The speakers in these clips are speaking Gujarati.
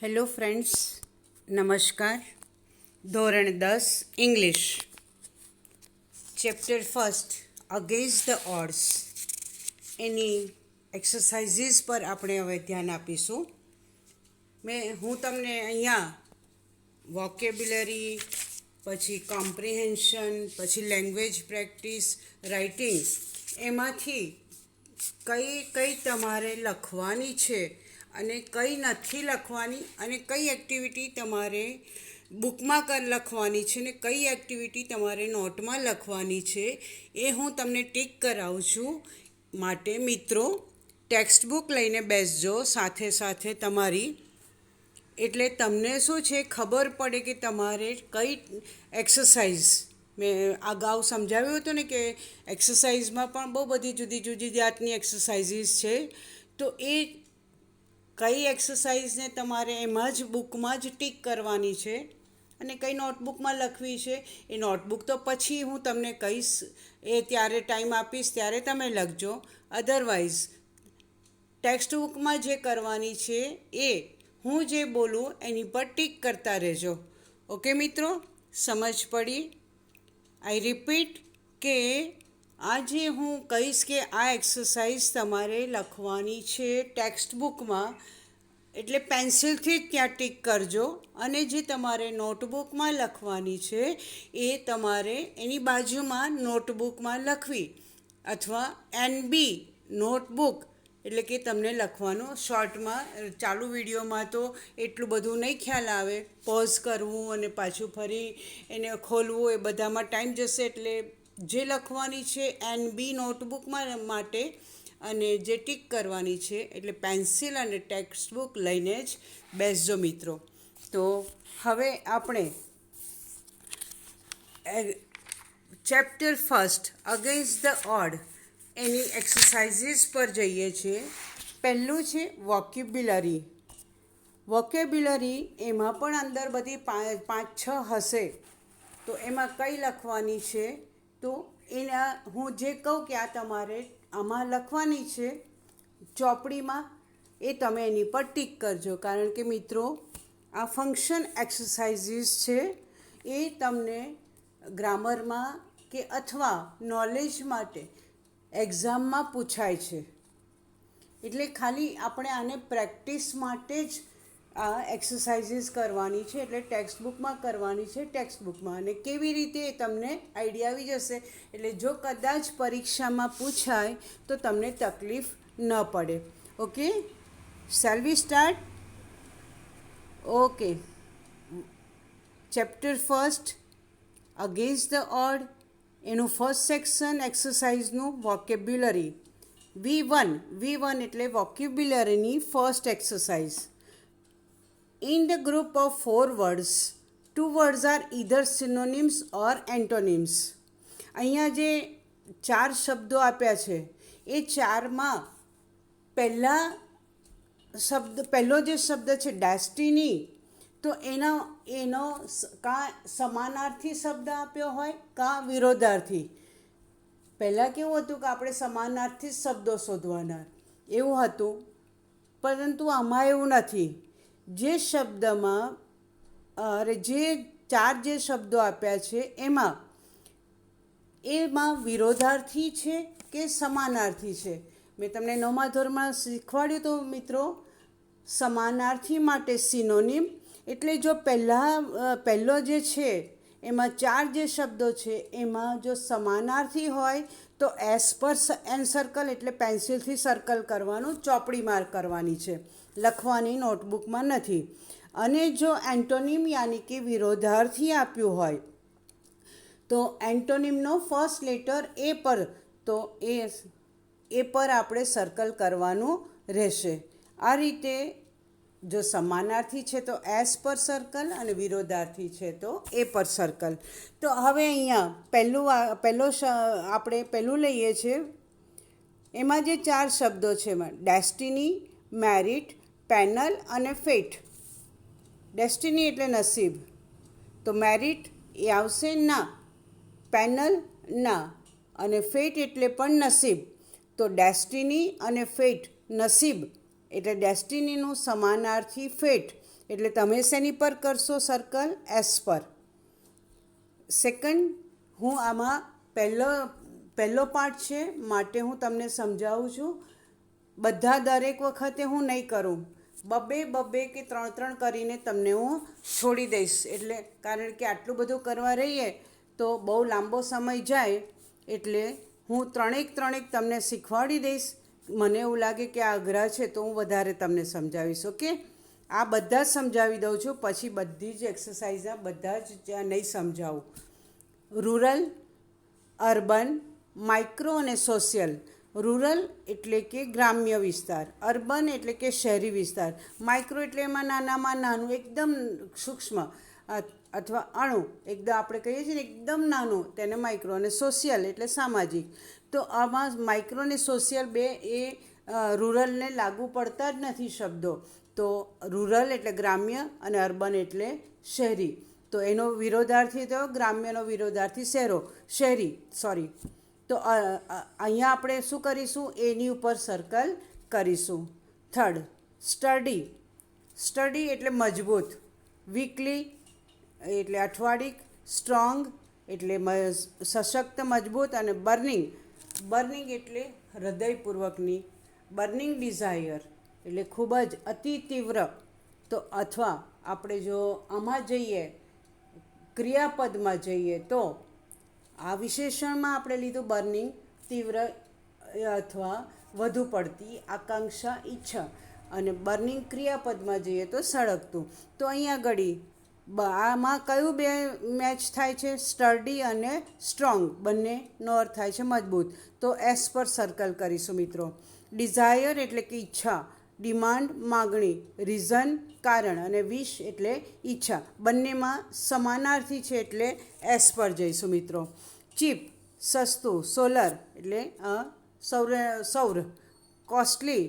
હેલો ફ્રેન્ડ્સ, નમસ્કાર. ધોરણ 10 English, chapter first against the odds any exercises પર આપણે હવે ધ્યાન આપીશું. હું તમને અહીંયા વોકેબ્યુલરી, પછી કોમ્પ્રિહેન્શન, પછી લેંગ્વેજ પ્રેક્ટિસ, રાઇટિંગ, એમાંથી કઈ તમારે લખવાની છે અને કઈ નથી લખવાની, અને કઈ એક્ટિવિટી તમારે બુકમાં લખવાની છે ને કઈ એક્ટિવિટી તમારે નોટમાં લખવાની છે એ હું તમને ટીક કરાવું છું. માટે મિત્રો, ટેક્સ્ટ બુક લઈને બેસજો સાથે સાથે તમારી, એટલે તમને શું છે ખબર પડે કે તમારે કઈ એક્સરસાઇઝ. મેં અગાઉ સમજાવ્યું હતું ને કે એક્સરસાઇઝમાં પણ બહુ બધી જુદી જુદી જાતની એક્સરસાઇઝીસ છે. તો એ કઈ એક્સરસાઇઝને તમારે એમાં જ બુકમાં જ ટીક કરવાની છે અને કઈ નોટબુકમાં લખવી છે એ નોટબુક તો પછી હું તમને કહીશ, એ ત્યારે ટાઈમ આપીશ ત્યારે તમે લખજો. અધરવાઇઝ ટેક્સ્ટ બુકમાં જે કરવાની છે એ હું જે બોલું એની પર ટીક કરતા રહેજો. ઓકે મિત્રો, સમજ પડી? આઈ રિપીટ કે આજે હું કહીશ કે આ એક્સરસાઇઝ તમારે લખવાની છે ટેક્સ્ટ બુકમાં, એટલે પેન્સિલથી જ ત્યાં ટીક કરજો. અને જે તમારે નોટબુકમાં લખવાની છે એ તમારે એની બાજુમાં નોટબુકમાં લખવી, અથવા એનબી નોટબુક, એટલે કે તમને લખવાનું શોર્ટમાં. ચાલુ વિડીયોમાં તો એટલું બધું નહીં ખ્યાલ આવે, પોઝ કરવું અને પાછું ફરી એને ખોલવું એ બધામાં ટાઈમ જશે. એટલે જે લખવાની છે એનબી નોટબુકમાં માટે, અને જે ટીક કરવાની છે, એટલે પેન્સિલ અને ટેક્સ્ટ બુક લઈને જ બેસજો મિત્રો. તો હવે આપણે chapter first against the odd any exercises પર જઈએ છીએ. પહેલું છે વોકેબ્યુલરી. વોકેબ્યુલરી એમાં પણ અંદર બધી 5-6 હશે. તો એમાં કઈ લખવાની છે, તો એના હું જે કહું કે આ તમારે આમાં લખવાની છે ચોપડીમાં, એ તમે એની પર ટીક કરજો. કારણ કે મિત્રો, આ ફંક્શન એક્સરસાઇઝીસ છે, એ તમને ગ્રામરમાં કે અથવા નોલેજ માટે એક્ઝામમાં પૂછાય છે. એટલે ખાલી આપણે આને પ્રેક્ટિસ માટે જ આ એક્સરસાઇઝીસ કરવાની છે. એટલે ટેક્સ્ટ બુકમાં કરવાની છે, ટેક્સ્ટ બુકમાં. અને કેવી રીતે એ તમને આઈડિયા આવી જશે. એટલે જો કદાચ પરીક્ષામાં પૂછાય તો તમને તકલીફ ન પડે. Okay, shall we start? Okay, chapter first against the odds એનું ફર્સ્ટ સેક્શન એક્સરસાઇઝનું વોકેબ્યુલરી. V1 એટલે વોકેબ્યુલરીની first exercise. In the group of 4 words, 2 words are either synonyms or antonyms. અહીંયા જે 4 શબ્દો આપ્યા છે એ 4માં પહેલો જે શબ્દ છે ડેસ્ટિની, તો એનો કાં સમાનાર્થી શબ્દ આપ્યો હોય કાં વિરોધાર્થી. પહેલાં કેવું હતું કે આપણે સમાનાર્થી શબ્દો શોધવાના એવું હતું, પરંતુ આમાં એવું નથી. જે શબ્દમાં જે 4 જે શબ્દો આપ્યા છે એમાં વિરોધાર્થી છે કે સમાનાર્થી છે. મેં તમને 9મા ધોરણમાં શીખવાડ્યું તો મિત્રો, સમાનાર્થી માટે સિનોનિમ. એટલે જો પહેલો જે છે એમાં 4 જે શબ્દો છે એમાં જો સમાનાર્થી હોય તો એસ પર એન સર્કલ, એટલે પેન્સિલથી સર્કલ કરવાનું, ચોપડી માર્ક કરવાની છે, લખવાની નોટબુકમાં નથી. અને જો એન્ટોનિમ યાની કે વિરોધાર્થી આપ્યું હોય તો એન્ટોનિમનો ફર્સ્ટ લેટર એ પર, તો એ પર આપણે સર્કલ કરવાનું રહેશે. આ રીતે જો સમાનાર્થી છે તો એસ પર સર્કલ, અને વિરોધાર્થી છે તો એ પર સર્કલ. તો હવે અહીંયા આપણે પહેલું લઈએ છીએ. એમાં જે 4 શબ્દો છે એમાં ડેસ્ટિની, મેરિટ, પેનલ અને ફેટ. ડેસ્ટિની એટલે નસીબ, તો મેરિટ એ આવશે ના, પેનલ ના, અને ફેટ એટલે પણ નસીબ. તો ડેસ્ટિની અને ફેટ, નસીબ એટલે ડેસ્ટિનીનું સમાનાર્થી ફેટ, એટલે તમે શેની પર કરશો સર્કલ? એસ પર. સેકન્ડ, હું આમાં પહેલો પાર્ટ છે માટે હું તમને સમજાવું છું. બધા દરેક વખતે હું નહીં કરું, બબે કે ત્રણ કરીને તમને હું છોડી દઈશ. એટલે કારણ કે આટલું બધું કરવા રહીએ તો બહુ લાંબો સમય જાય, એટલે હું ત્રણેક તમને શીખવાડી દઈશ. મને એવું લાગે કે આ અઘરા છે તો હું વધારે તમને સમજાવીશ. ઓકે, આ બધા જ સમજાવી દઉં છું, પછી બધી જ એક્સરસાઇઝના બધા જ નહીં સમજાવું. રૂરલ, અર્બન, માઇક્રો અને સોશિયલ. રૂરલ એટલે કે ગ્રામ્ય વિસ્તાર, અર્બન એટલે કે શહેરી વિસ્તાર, માઇક્રો એટલે એમાં નાનામાં નાનું એકદમ સૂક્ષ્મ અથવા અણુ, એકદમ આપણે કહીએ છીએ ને એકદમ નાનું, તેને માઇક્રો. અને સોશિયલ એટલે સામાજિક. તો આમાં માઇક્રો અને સોશિયલ બે એ રૂરલને લાગુ પડતા જ નથી શબ્દો. તો રૂરલ એટલે ગ્રામ્ય અને અર્બન એટલે શહેરી. તો એનો વિરોધાર્થી થયો ગ્રામ્યનો વિરોધાર્થી શહેરી. તો અહીંયા આપણે શું કરીશું? એની ઉપર સર્કલ કરીશું. થર્ડ, સ્ટડી એટલે મજબૂત, વીકલી એટલે અઠવાડિક, સ્ટ્રોંગ એટલે સશક્ત મજબૂત, અને બર્નિંગ એટલે હૃદયપૂર્વકની, બર્નિંગ ડિઝાયર એટલે ખૂબ જ અતિ તીવ્ર. તો અથવા આપણે જો આમાં જઈએ, ક્રિયાપદમાં જઈએ, તો આ વિશેષણમાં આપણે લીધું બર્નિંગ, તીવ્ર અથવા વધુ પડતી આકાંક્ષા, ઈચ્છા. અને બર્નિંગ ક્રિયાપદમાં જઈએ તો સળગતું. તો અહીંયા ઘડી આમાં કયું બે મેચ થાય છે? સ્ટડી અને સ્ટ્રોંગ, બંનેનો અર્થ થાય છે મજબૂત. તો એસ પર સર્કલ કરીશું મિત્રો. ડિઝાયર એટલે કે ઈચ્છા, ડિમાન્ડ માગણી, રીઝન કારણ, અને વિશ એટલે ઈચ્છા. બંનેમાં સમાનાર્થી છે એટલે એસ પર જઈશું મિત્રો. ચીપ સસ્તું, સોલર એટલે સૌર, કોસ્ટલી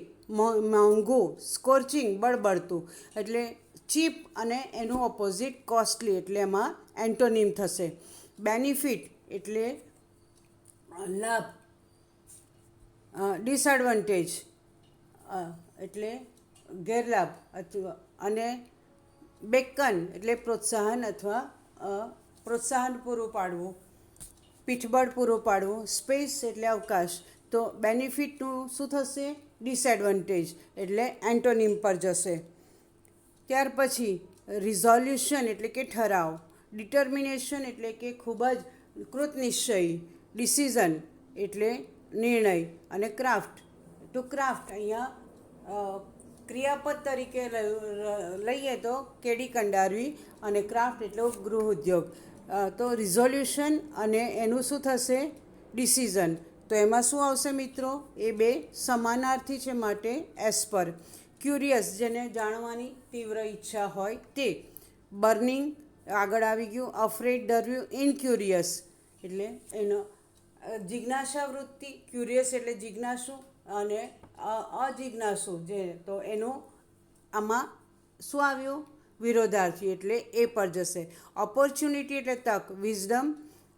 મોંઘું, સ્કોર્ચિંગ બળબડતું. એટલે ચીપ અને એનું ઓપોઝિટ કોસ્ટલી, એટલે એમાં એન્ટોનિમ થશે. બેનિફિટ એટલે લાભ, ડિસએડવાન્ટેજ એટલે ગેરલાભ, અથવા અને બેકન એટલે પ્રોત્સાહન અથવા પ્રોત્સાહન પૂરું પાડવું, પીઠબળ પૂરું પાડવું. સ્પેસ એટલે અવકાશ. તો બેનિફિટનું શું થશે? ડિસએડવાન્ટેજ એટલે એન્ટોનિમ પર જશે. ત્યાર પછી રિઝોલ્યુશન એટલે કે ઠરાવ, ડિટર્મિનેશન એટલે કે ખૂબ જ કૃતનિશ્ચય, ડિસિઝન એટલે નિર્ણય, અને ક્રાફ્ટ. તો ક્રાફ્ટ અહીંયા ક્રિયાપદ તરીકે લઈએ તો કેડી કંડારવી, અને ક્રાફ્ટ એટલે ગૃહ ઉદ્યોગ. તો રિઝોલ્યુશન અને એનું શું થશે? ડિસિઝન. તો એમાં શું આવશે મિત્રો? એ બે સમાનાર્થી છે માટે એસ પર. ક્યુરિયસ જેને જાણવાની તીવ્ર ઈચ્છા હોય તે. બર્નિંગ આગળ આવી ગયું. અફ્રેડ, ડર્યું, ઇનક્યુરિયસ એટલે એનો જિજ્ઞાસા વૃત્તિ, ક્યુરિયસ એટલે જિજ્ઞાસુ, અને અજિજ્ઞાસુ જે. તો એનું આમાં શું આવ્યું? વિરોધાર્થી એટલે એ પર જશે. ઓપોર્ચ્યુનિટી એટલે તક, વિઝડમ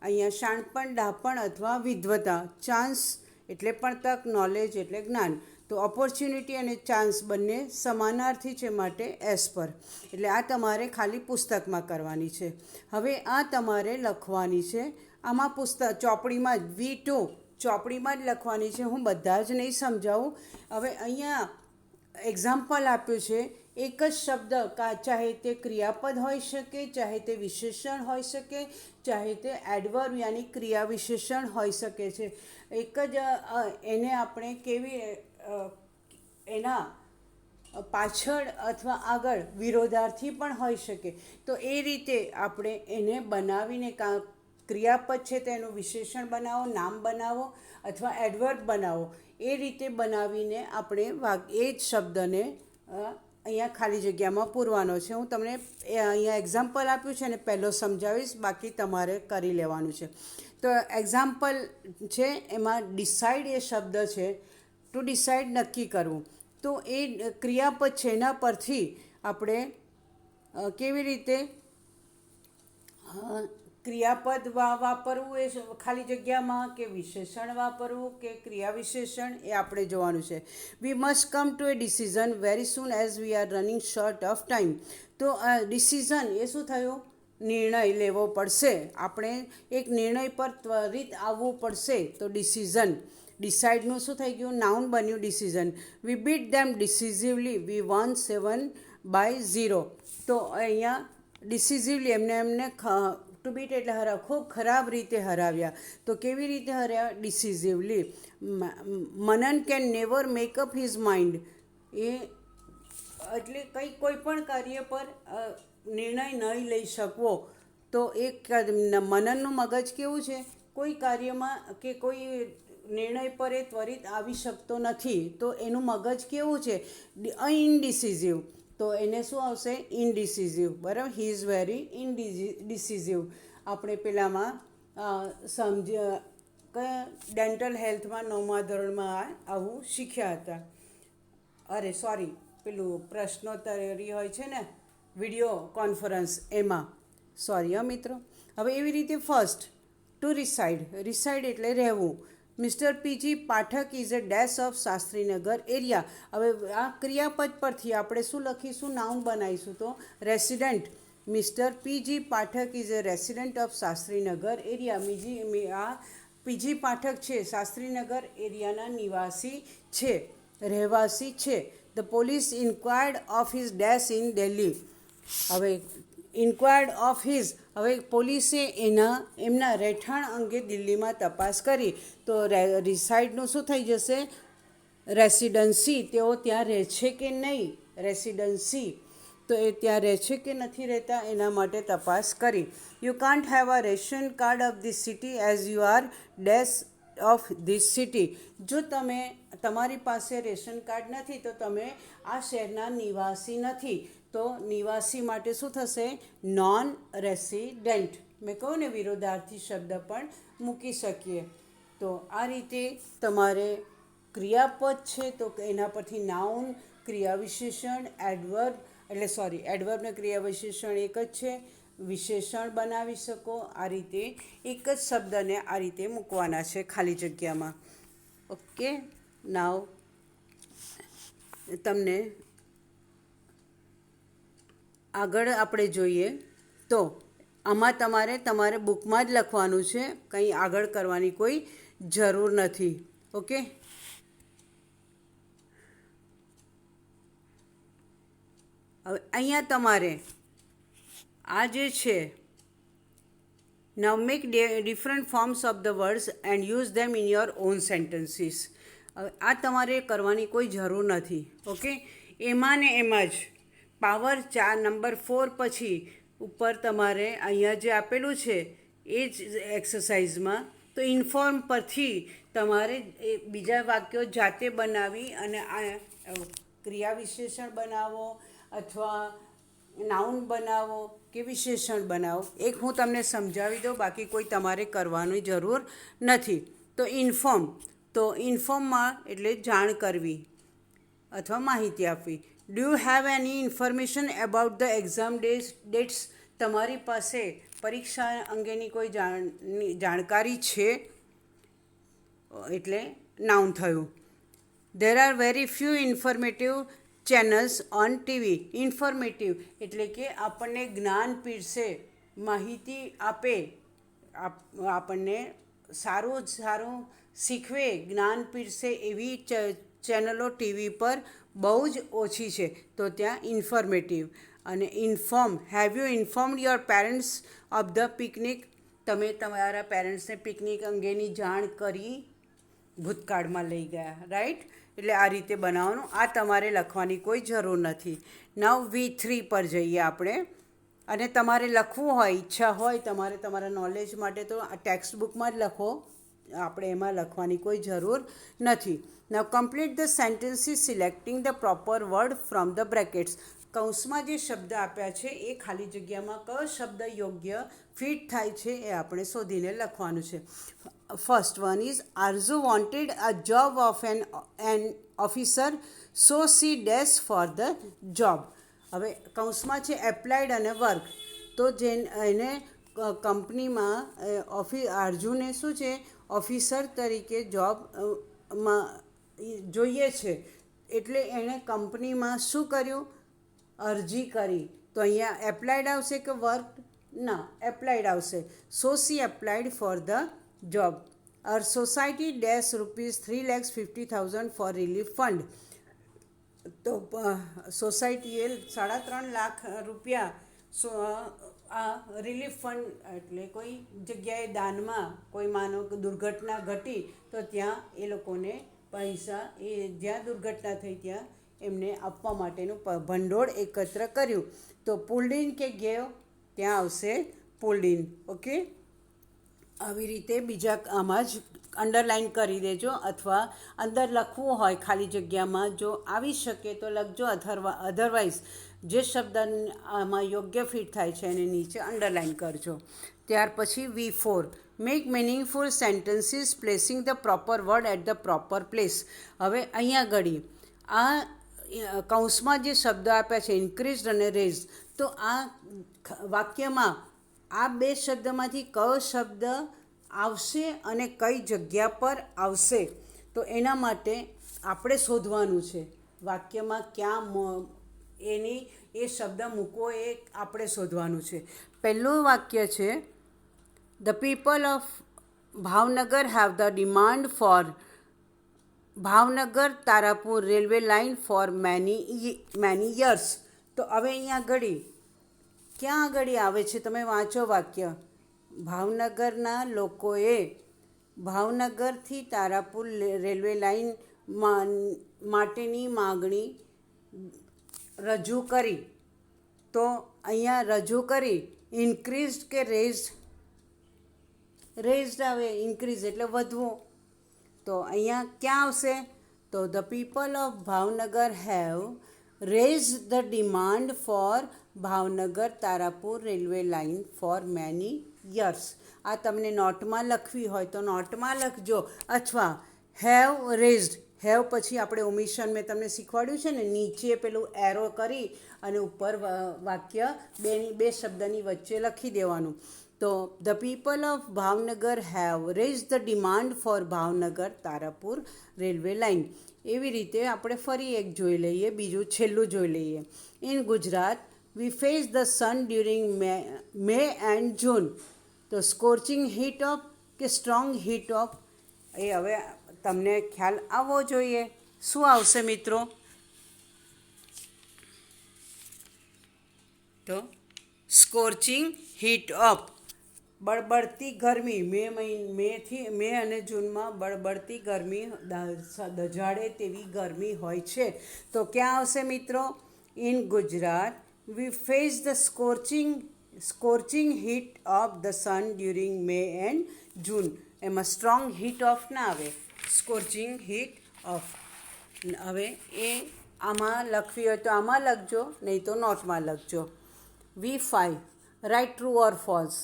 અહીંયા શાણપણ, ડાપણ અથવા વિદ્વતા. ચાન્સ એટલે પણ તક, નોલેજ એટલે જ્ઞાન. તો ઓપોર્ચ્યુનિટી અને ચાન્સ બંને સમાનાર્થી છે માટે એસ પર. એટલે આ તમારે ખાલી પુસ્તકમાં કરવાની છે. હવે આ તમારે લખવાની છે આમાં ચોપડીમાં જ, V2 ચોપડીમાં જ લખવાની છે. હું બધા જ નહીં સમજાવું. હવે અહીંયા એક્ઝામ્પલ આપ્યું છે. એક જ શબ્દ, ચાહે તે ક્રિયાપદ હોઈ શકે, ચાહે તે વિશેષણ હોઈ શકે, ચાહે તે એડવર્બ યાની ક્રિયા વિશેષણ હોઈ શકે છે. એક જ એને આપણે કેવી એના પાછળ અથવા આગળ વિરોધાર્થી પણ હોઈ શકે. તો એ રીતે આપણે એને બનાવીને ક્રિયાપદ છે તેનું વિશેષણ બનાવો, નામ બનાવો, અથવા એડવર્બ બનાવો. એ રીતે બનાવીને આપણે એ જ શબ્દને અહીંયા ખાલી જગ્યામાં પૂરવાનો છે. હું તમને અહીંયા એક્ઝામ્પલ આપ્યું છે અને પહેલો સમજાવીશ, બાકી તમારે કરી લેવાનું છે. તો એક્ઝામ્પલ છે એમાં ડિસાઇડ એ શબ્દ છે. ટુ ડિસાઇડ નક્કી કરવું. તો એ ક્રિયાપદ છે એના પરથી આપણે કેવી રીતે ક્રિયાપદ વાપરવું એ ખાલી જગ્યામાં કે વિશેષણ વાપરવું કે ક્રિયા વિશેષણ એ આપણે જોવાનું છે. We must come to a decision very soon as we are running short of time. તો ડિસિઝન એ શું થયું? નિર્ણય લેવો પડશે. આપણે એક નિર્ણય પર ત્વરિત આવવું પડશે. તો ડિસિઝન, ડિસાઇડનું શું થઈ ગયું? નાઉન બન્યું ડિસિઝન. વી બીટ ધેમ ડિસિઝિવલી, વી વન 7-0. તો અહીંયા ડિસિઝિવલી એમને ટુ બીટ એટલે ખૂબ ખરાબ રીતે હરાવ્યા. તો કેવી રીતે હરાવ્યા? Decisively. Manan can never make up his mind. એ એટલે કોઈ પણ કાર્ય પર નિર્ણય નહીં લઈ શકવો. તો એક મનનનું મગજ કેવું છે? કોઈ કાર્યમાં કે કોઈ નિર્ણય પર એ ત્વરિત આવી શકતો નથી. તો એનું મગજ કેવું છે? ઇનડિસિઝિવ. તો એને શું આવશે? ઇનડિસિઝિવ. બરાબર. He is very indecisive. આપણે પેલામાં કયા ડેન્ટલ હેલ્થમાં 9મા ધોરણમાં આવું શીખ્યા હતા. અરે સોરી, પેલું પ્રશ્નોત્તરી હોય છે ને, વિડીયો કોન્ફરન્સ, એમાં. સોરી હા મિત્રો. હવે એવી રીતે ફર્સ્ટ ટુ રિસાઇડ. રિસાઇડ એટલે રહેવું. Mister PG Pathak is a dash of Shastrinagar area. હવે આ ક્રિયાપદ પરથી આપણે શું લખીશું? નાઉન બનાવીશું. તો resident. Mister PG Pathak is a resident of Shastrinagar area. આ પીજી પાઠક છે શાસ્ત્રીનગર એરિયાના નિવાસી છે, રહેવાસી છે. The police inquired of his dash in Delhi. હવે ઇન્ક્વાયર્ડ ઓફ હિઝ, હવે પોલીસે એમના રહેઠાણ અંગે દિલ્હીમાં તપાસ કરી. તો રિસાઇડનું શું થઈ જશે? રેસિડન્સી. તેઓ ત્યાં રહે છે કે નહીં? રેસિડન્સી. તો એ ત્યાં રહે છે કે નથી રહેતા એના માટે તપાસ કરી. You can't have a ration card of this city as you are dash of this city. જો તમારી પાસે રેશન કાર્ડ નથી તો તમે આ શહેરના નિવાસી નથી. તો નિવાસી માટે શું થશે? Non resident. મેં કહું ને, વિરોધાર્થી શબ્દ પણ મૂકી શકીએ. તો આ રીતે તમારે ક્રિયાપદ છે તો એના પરથી નાઉન, ક્રિયા વિશેષણ, એડવર્બ એડવર્બ ને ક્રિયા વિશેષણ એક જ છે, વિશેષણ બનાવી શકો. આ રીતે એક જ શબ્દને આ રીતે મૂકવાના છે ખાલી જગ્યામાં. ઓકે. નાવ તમને આગળ આપણે જોઈએ તો આમાં તમારે બુકમાં જ લખવાનું છે. કંઈ આગળ કરવાની કોઈ જરૂર નથી. ઓકે. હવે અહીંયા તમારે આ જે છે, now make different forms of the words and use them in your own sentences. હવે આ તમારે કરવાની કોઈ જરૂર નથી. ઓકે. એમાં ને એમાં જ પાવર 4 નંબર 4 પછી ઉપર તમારે અહીંયા જે આપેલું છે એ જ એક્સરસાઇઝમાં, તો ઇન્ફોર્મ પરથી તમારે એ બીજા વાક્યો જાતે બનાવી અને આ ક્રિયા વિશેષણ બનાવો અથવા નાઉન બનાવો કે વિશેષણ બનાવો. એક હું તમને સમજાવી દઉં, બાકી કોઈ તમારે કરવાની જરૂર નથી. તો ઇન્ફોર્મ, તો ઇન્ફોર્મમાં એટલે જાણ કરવી અથવા માહિતી આપવી. Do you have any information about the exam dates? તમારી પાસે પરીક્ષા અંગેની કોઈ જાણકારી છે? એટલે નાઉન થયું. There are very few informative channels on TV. Informative એટલે કે આપણને જ્ઞાન પીરસે, માહિતી આપે, આપણને સારું શીખવે, જ્ઞાન પીરસે એવી ચેનલો ટીવી પર બહુ જ ઓછી છે. તો ત્યાં ઇન્ફોર્મેટિવ. અને inform. Have you informed your parents of the picnic? તમે તમારા પેરેન્ટ્સને પિકનિક અંગેની જાણ કરી, ભૂતકાળમાં લઈ ગયા. રાઈટ. એટલે આ રીતે બનાવવાનું. આ તમારે લખવાની કોઈ જરૂર નથી. નાવ V3 પર જઈએ આપણે. અને તમારે લખવું હોય, ઈચ્છા હોય તમારે તમારા નોલેજ માટે, તો આ ટેક્સ્ટ બુકમાં જ લખો. આપણે એમાં લખવાની કોઈ જરૂર નથી. Now complete the sentences selecting the proper word from the brackets. કૌંસમાં જે શબ્દ આપ્યા છે એ ખાલી જગ્યામાં કયો શબ્દ યોગ્ય ફિટ થાય છે એ આપણે શોધીને લખવાનું છે. First one is Arzoo wanted a job of an officer, so C dash for the job. હવે કૌંસમાં છે એપ્લાઇડ અને વર્ક. તો એને કંપનીમાં અર્જુને શું છે ઓફિસર તરીકે જોબ માં જોઈએ છે, એટલે એણે કંપનીમાં શું કર્યું, અરજી કરી. તો અહીંયા એપ્લાઇડ આવશે કે વર્ક, ના એપ્લાઇડ આવશે. So she applied for the job. Uh society dash ₹3,50,000 for relief fund. તો સોસાયટીએ 3.5 લાખ રૂપિયા આ રિલીફ ફંડ એટલે કોઈ જગ્યાએ દાનમાં કોઈ માનો કે દુર્ઘટના ઘટી તો ત્યાં એ લોકોને પૈસા એ જ્યાં દુર્ઘટના થઈ ત્યાં એમને આપવા માટેનું ભંડોળ એકત્ર કર્યું. તો પુલ્ડ ઇન કે ગેવ, ત્યાં આવશે પુલ્ડ ઇન. ઓકે, આવી રીતે બીજા આમાં જ અંડરલાઇન કરી દેજો, અથવા અંદર લખવું હોય ખાલી જગ્યામાં જો આવી શકે તો લખજો, અધરવાઇઝ જે શબ્દ આમાં યોગ્ય ફિટ થાય છે એને નીચે અંડરલાઇન કરજો. ત્યાર પછી V4, make meaningful sentences placing the proper word at the proper place. હવે અહીંયા ઘડી આ કૌંસમાં જે શબ્દ આપ્યા છે ઇન્ક્રીઝ અને રેઝ, તો આ વાક્યમાં આ બે શબ્દમાંથી કયો શબ્દ આવશે અને કઈ જગ્યા પર આવશે, તો એના માટે આપણે શોધવાનું છે. વાક્યમાં ક્યાં એ શબ્દ મૂકવો એ આપણે શોધવાનું છે. પહેલું વાક્ય છે, the people of Bhavnagar have the demand for Bhavnagar Tarapur railway line for many years. તો હવે અહીંયા આગળ ક્યાં આગળ આવે છે, તમે વાંચો વાક્ય. ભાવનગરના લોકોએ ભાવનગરથી તારાપુર રેલવે લાઇન માટેની માગણી રજૂ કરી. તો અહીંયા રજૂ કરી ઇન્ક્રીઝડ કે રેઝડ, રેઝડ આવે, ઇન્ક્રીઝ એટલે વધવું. તો અહીંયા ક્યાં આવશે, તો the people of Bhavnagar have raise the demand for Bhavnagar Tarapur railway line for many years. આ તમને નોટમાં લખવી હોય તો નોટમાં લખજો, અથવા હેવ રેઝડ, હેવ પછી આપણે ઓમિશન મેં તમને શીખવાડ્યું છે ને, નીચે પેલું એરો કરી અને ઉપર વાક્ય બે શબ્દની વચ્ચે લખી દેવાનું. તો the people of Bhavnagar have raise the demand for Bhavnagar Tarapur railway line. એવી રીતે આપણે ફરી એક જોઈ લઈએ, બીજું છેલ્લું જોઈ લઈએ. In Gujarat we face the sun during May and June. તો સ્કોર્ચિંગ હીટ ઓફ કે સ્ટ્રોંગ હીટ ઓફ, એ હવે તમને ખ્યાલ આવવો જોઈએ. શું આવશે મિત્રો? તો સ્કોર્ચિંગ હીટ ઓફ, બળબડતી ગરમી. મે અને જૂનમાં બળબડતી ગરમી, દઝાડે તેવી ગરમી હોય છે. તો ક્યાં આવશે મિત્રો? In Gujarat we face the scorching heat of the sun during May and June. એમાં સ્ટ્રોંગ હીટ ઓફ ના આવે, સ્કોર્ચિંગ હીટ ઓફ. હવે એ આમાં લખવી હોય તો આમાં લખજો, નહીં તો નોટમાં લખજો. V5, write true or false.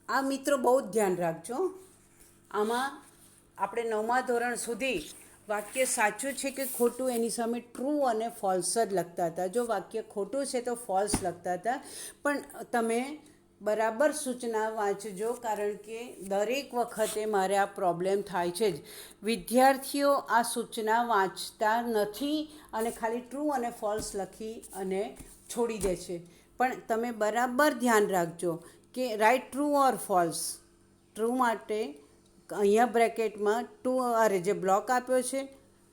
આ મિત્રો બહુ જ ધ્યાન રાખજો. આમાં આપણે 9મા ધોરણ સુધી વાક્ય સાચું છે કે ખોટું એની સામે ટ્રુ અને ફોલ્સ જ લખતા હતા. જો વાક્ય ખોટું છે તો ફોલ્સ લખતા હતા. પણ તમે બરાબર સૂચના વાંચજો, કારણ કે દરેક વખતે મારે આ પ્રોબ્લેમ થાય છે જ. વિદ્યાર્થીઓ આ સૂચના વાંચતા નથી અને ખાલી ટ્રુ અને ફોલ્સ લખી અને છોડી દે છે. પણ તમે બરાબર ધ્યાન રાખજો કે write true or false. True માટે અહીંયા બ્રેકેટમાં જે બ્લોક આપ્યો છે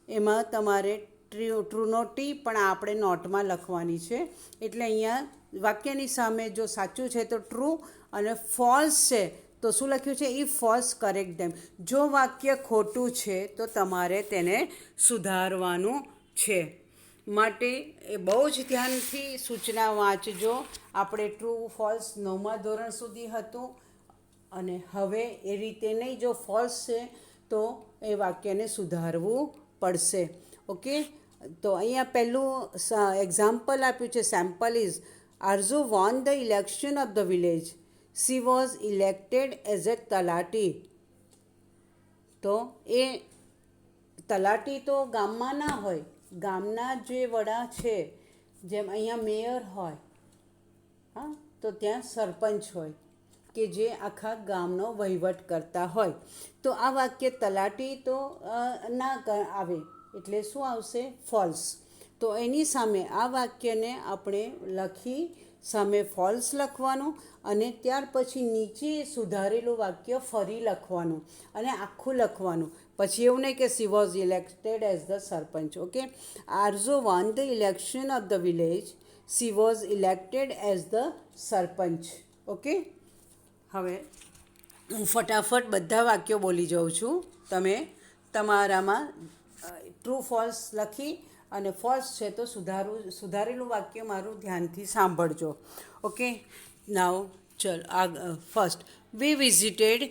એમાં તમારે ટ્રુનો ટી પણ આપણે નોટમાં લખવાની છે. એટલે અહીંયા વાક્યની સામે જો સાચું છે તો ટ્રુ અને ફોલ્સ છે તો શું લખ્યું છે? ઈ ફોલ્સ કરેક્ટ ધેમ. જો વાક્ય ખોટું છે તો તમારે તેને સુધારવાનું છે. માટે એ બહુ જ ધ્યાનથી સૂચના વાંચજો. આપણે ટ્રુ ફોલ્સ 9મા ધોરણ સુધી હતું અને હવે એ રીતે નહીં. જો ફોલ્સ છે તો એ વાક્યને સુધારવું પડશે. ઓકે, તો અહીંયા પહેલું એક્ઝામ્પલ આપ્યું છે. Sample is Arzoo won the election of the village. She was elected as a talati. તો એ તલાટી તો ગામમાં ના હોય, ગામના જે વડા છે, જેમ અહીંયા મેયર હોય, હા, તો ત્યાં સરપંચ હોય. કે જે આખા ગામનો વહીવટ કરતા હોય. તો આ વાક્ય તલાટી તો આવે, એટલે શું આવશે? ફોલ્સ. તો એની સામે આ વાક્યને આપણે લખી સામે ફોલ્સ લખવાનું અને ત્યાર પછી નીચે સુધારેલું વાક્ય ફરી લખવાનું અને આખું લખવાનું. પછી એવું નહીં કે she was elected as the sarpanch. Okay, Arzoo won the election of the village. She was elected as the sarpanch. Okay, હવે હું ફટાફટ બધા વાક્યો બોલી જાઉં છું. તમે તમારામાં ટ્રુ ફોલ્સ લખી અને ફોલ્સ છે તો સુધારેલું વાક્ય મારું ધ્યાનથી સાંભળજો. ઓકે, નાવ ચલ first. We visited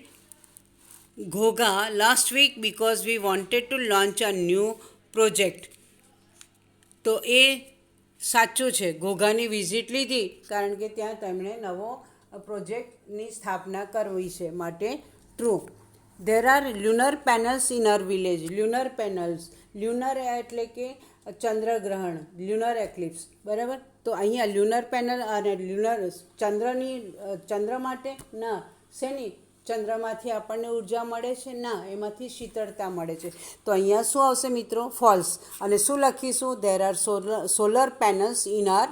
Ghogha last week because we wanted to launch a new project. તો એ સાચું છે. ઘોઘાની વિઝિટ લીધી કારણ કે ત્યાં તેમણે નવો પ્રોજેક્ટની સ્થાપના કરવી છે, માટે true. There are lunar panels in our village. Lunar panels, lunar એટલે કે ચંદ્રગ્રહણ, લ્યુનર એક્લિપ્સ, બરાબર. તો અહીંયા લ્યુનર પેનલ અને લ્યુનર ચંદ્ર માટે ના, શેની? ચંદ્રમાંથી આપણને ઉર્જા મળે છે? ના, એમાંથી શીતળતા મળે છે. તો અહીંયા શું આવશે મિત્રો? ફોલ્સ. અને શું લખીશું? There are solar panels in our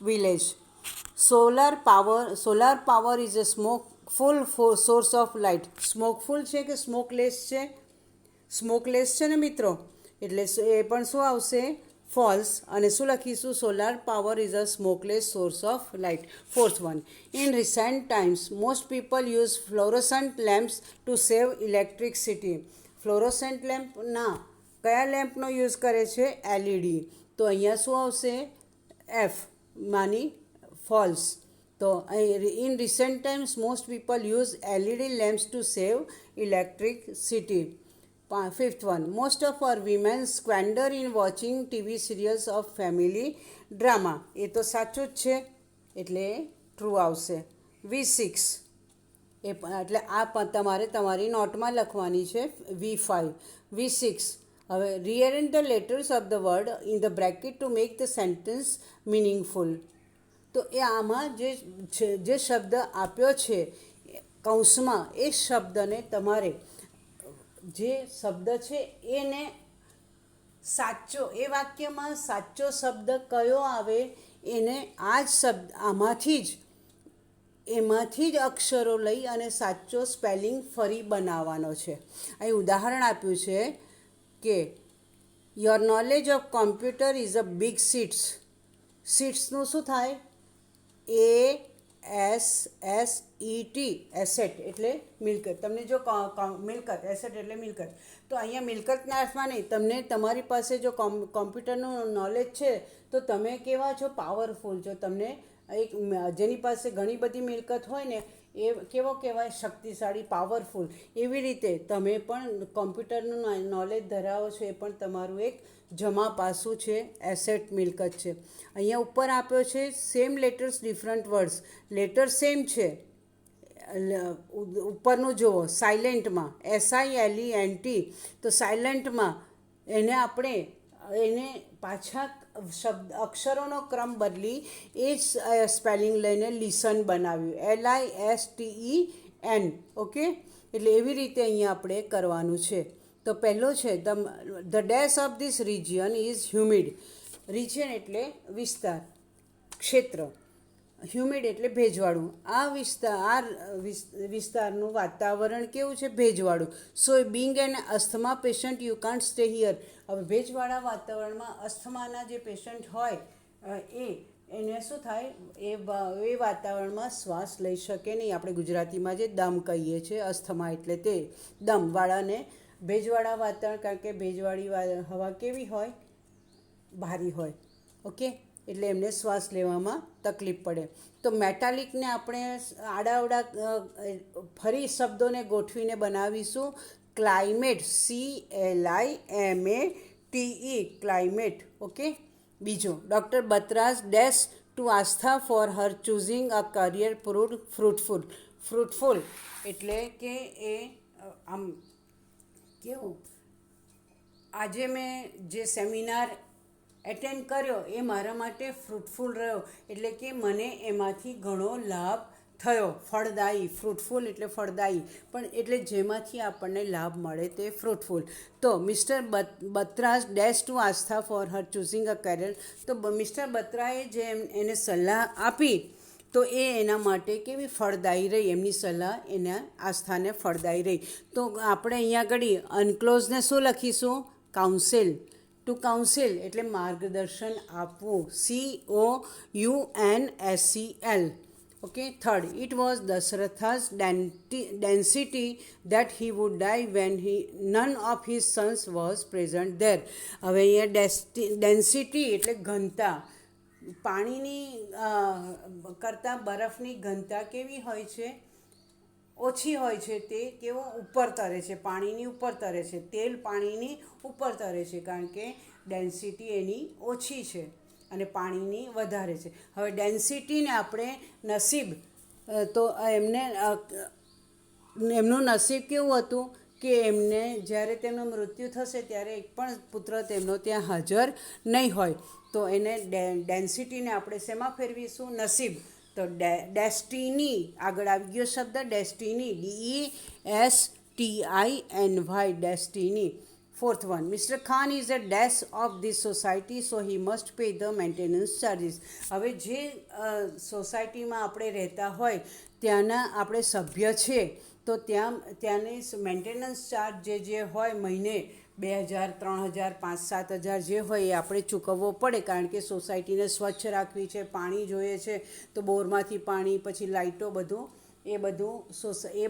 village. Solar power is a smokeful source of light. Smokeful છે કે સ્મોકલેસ છે? સ્મોકલેસ છે ને મિત્રો, એટલે એ પણ શું આવશે? ફોલ્સ. અને શું લખીશું? Solar power is a smokeless source of light. Fourth one. In recent times most people use fluorescent lamps to save electricity. Fluorescent lamp ના, કયા લેમ્પનો યુઝ કરે છે? એલઈડી. તો અહીંયા શું આવશે? એફ માની ફોલ્સ. તો in recent times most people use LED lamps to save electricity. Fifth one. Most of uh women squander in watching TV serials of family drama. એ તો સાચું જ છે, એટલે ટ્રુ આવશે. V6 એટલે આ તમારે તમારી નોટમાં લખવાની છે. V5. V6. હવે rearrange the letters of the word in the bracket to make the sentence meaningful. તો એ આમાં જે શબ્દ આપ્યો છે કૌંસમાં, એ શબ્દને તમારે, જે શબ્દ છે એને સાચો, એ વાક્યમાં સાચો શબ્દ કયો આવે એને આ જ શબ્દ એમાંથી જ અક્ષરો લઈ અને સાચો સ્પેલિંગ ફરી બનાવવાનો છે. અહીં ઉદાહરણ આપ્યું છે કે your knowledge of computer is a big seats. સીટ્સનું શું થાય? ASSET, એસેટ એટલે મિલકત. તમને જો મિલકત, એસેટ એટલે મિલકત, તો અહીંયા મિલકતના અર્થમાં નહીં, તમને તમારી પાસે જો કોમ્પ્યુટરનું નોલેજ છે તો તમે કેવા છો? પાવરફુલ છો. તમને જેની પાસે ઘણી બધી મિલકત હોય ને એ કેવો કહેવાય? શક્તિશાળી, પાવરફુલ. એવી રીતે તમે પણ કોમ્પ્યુટરનું નોલેજ ધરાવો છો, એ પણ તમારું એક જમા પાસું છે, એસેટ, મિલકત છે. અહીંયા ઉપર આપ્યો છે same letters different words. Letter same છે, ઉપરનું જુઓ સાયલેન્ટમાં, SILENT. તો સાયલેન્ટમાં એને પાછા અક્ષરોનો ક્રમ બદલી એ જ સ્પેલિંગ લઈને લિસન બનાવ્યું, LISTEN. ઓકે, એટલે એવી રીતે અહીંયા આપણે કરવાનું છે. તો પહેલો છે the dash of this region is humid. Region એટલે વિસ્તાર, ક્ષેત્ર. હ્યુમિડ એટલે ભેજવાળું. આ વિસ્તારનું વાતાવરણ કેવું છે? ભેજવાળું. So being an asthma patient you can't stay here. હવે ભેજવાળા વાતાવરણમાં અસ્થમાના જે પેશન્ટ હોય એને શું થાય? એ વાતાવરણમાં શ્વાસ લઈ શકે નહીં. આપણે ગુજરાતીમાં જે દમ કહીએ છીએ, અસ્થમા એટલે તે દમવાળાને. ભેજવાળા વાતાવરણ, કારણ કે ભેજવાળી હવા કેવી હોય? ભારી હોય. ઓકે, એટલે એમને શ્વાસ લેવામાં તકલીફ પડે. તો મેટાલિકને આપણે આડાઅવડા ફરી શબ્દોને ગોઠવીને બનાવીશું. Climate, CLIMATE, climate. ઓકે. બીજો, doctor Batra's dash to Aastha for her choosing a career fruitful. Fruitful એટલે કે એ આમ કેવું? આજે મેં જે સેમિનાર એટેન્ડ કર્યો એ મારા માટે ફ્રૂટફુલ રહ્યો, એટલે કે મને એમાંથી ઘણો લાભ થયો, ફળદાયી, ફ્રૂટફુલ એટલે ફળદાયી, પણ એટલે જેમાંથી આપણને લાભ મળે તે ફ્રૂટફુલ. તો mister Batra's dash to Aastha for her choosing a career. તો મિસ્ટર બત્રાએ જે એને સલાહ આપી તો એ એના માટે કેવી ફળદાયી રહી, એમની સલાહ એના આસ્થાને ફળદાયી રહી. તો આપણે અહીંયા આગળ અનક્લોઝને શું લખીશું? કાઉન્સિલ. ટુ કાઉન્સિલ એટલે માર્ગદર્શન આપવું, COUNSEL. Okay, third, it was Dasratha's density that he would die when none of his sons was present there. હવે અહીંયા ડેન્સિટી એટલે ઘનતા. પાણીની કરતાં બરફની ઘનતા કેવી હોય છે? ઓછી હોય છે. તે કેવો ઉપર તરે છે, પાણીની ઉપર તરે છે. તેલ પાણીની ઉપર તરે છે કારણ કે ડેન્સિટી એની ઓછી છે અને પાણીની વધારે છે. હવે ડેન્સિટીને આપણે નસીબ, તો એમનું નસીબ કેવું હતું કે એમને જ્યારે તેમનું મૃત્યુ થશે ત્યારે એક પણ પુત્ર તેમનો ત્યાં હાજર નહીં હોય. તો એને ડેન્સિટીને આપણે શેમાં ફેરવીશું? નસીબ. તો ડેસ્ટિની આગળ આવી ગયો શબ્દ destiny, DESTINY, destiny. Fourth one, Mr. Khan is a dash of this society, so he must pay the maintenance charges. હવે જે સોસાયટીમાં આપણે રહેતા હોય ત્યાંના આપણે સભ્ય છે તો ત્યાંની મેન્ટેનન્સ ચાર્જ જે હોય મહિને 2000, 3000, 5-7 હજાર જે હોય એ આપણે ચૂકવવો પડે, કારણ કે સોસાયટીને સ્વચ્છ રાખવી છે, પાણી જોઈએ છે, તો બોરમાંથી પાણી, પછી લાઇટો, બધું એ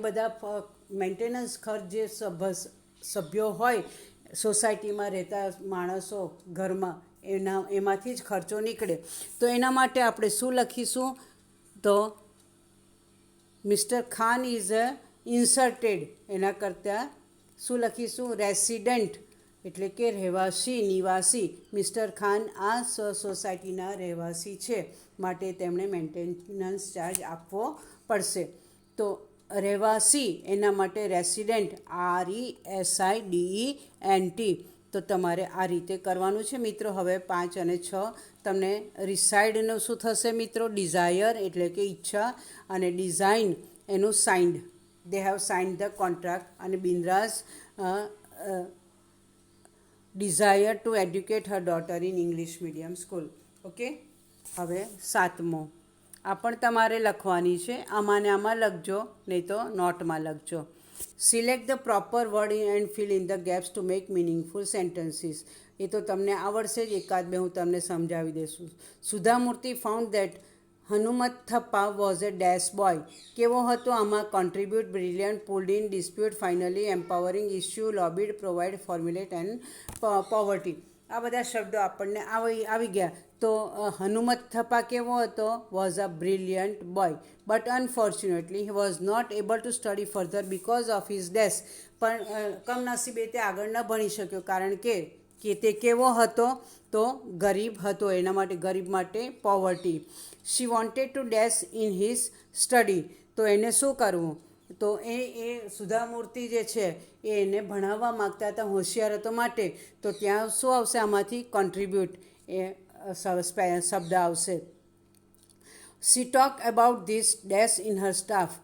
બધા મેન્ટેનન્સ ખર્ચ જે સભ્યો હોય સોસાયટીમાં રહેતા માણસો ઘરમાં એમાંથી જ ખર્ચો નીકળે. તો એના માટે આપણે શું લખીશું? તો મિસ્ટર ખાન ઇઝ ઇન્સર્ટેડ, એના કરતાં શું લખીશું? રેસિડન્ટ એટલે કે રહેવાસી, નિવાસી. મિસ્ટર ખાન આ સોસાયટીના રહેવાસી છે માટે તેમણે મેન્ટેનન્સ ચાર્જ આપવો પડશે. તો રહેવાસી એના માટે રેસિડેન્ટ, RESIDENT. તો તમારે આ રીતે કરવાનું છે મિત્રો. હવે 5 અને 6 તમને રિસાઇડનું શું થશે મિત્રો? ડિઝાયર એટલે કે ઈચ્છા, અને ડિઝાઇન એનું signed, they have signed the contract. અને બિન્દ્રાસ desire to educate her daughter in English medium school. Okay, હવે 7મો આ પણ તમારે લખવાની છે. આમાં ને આમાં લખજો, નહીં તો નોટમાં લખજો. Select the proper word and fill in the gaps to make meaningful sentences. એ તો તમને આવડશે જ, એકાદ બે હું તમને સમજાવી દઈશું. Sudha Murty found that Hanumanthappa was a dash boy. કેવો હતો? આમાં contribute, brilliant, pulled in, dispute, finally, empowering, issue, lobbied, provide, formulate and poverty. આ બધા શબ્દો આપણને આવી ગયા. તો હનુમથપ્પા કેવો હતો? Was a brilliant boy, but unfortunately he was not able to study further because of his dash. પણ કમનસીબે તે આગળ ન ભણી શક્યો કારણ કે તે કેવો હતો? તો ગરીબ હતો. એના માટે ગરીબ માટે poverty. She wanted to dash in his study. તો એને શું કરવું? તો એ સુધામૂર્તિ જે છે એ એને ભણાવવા માગતા હતા, હોશિયાર હતો માટે. તો ત્યાં શું આવશે? આમાંથી કોન્ટ્રીબ્યુટ એ શબ્દ આવશે. She talk about this dash in her staff.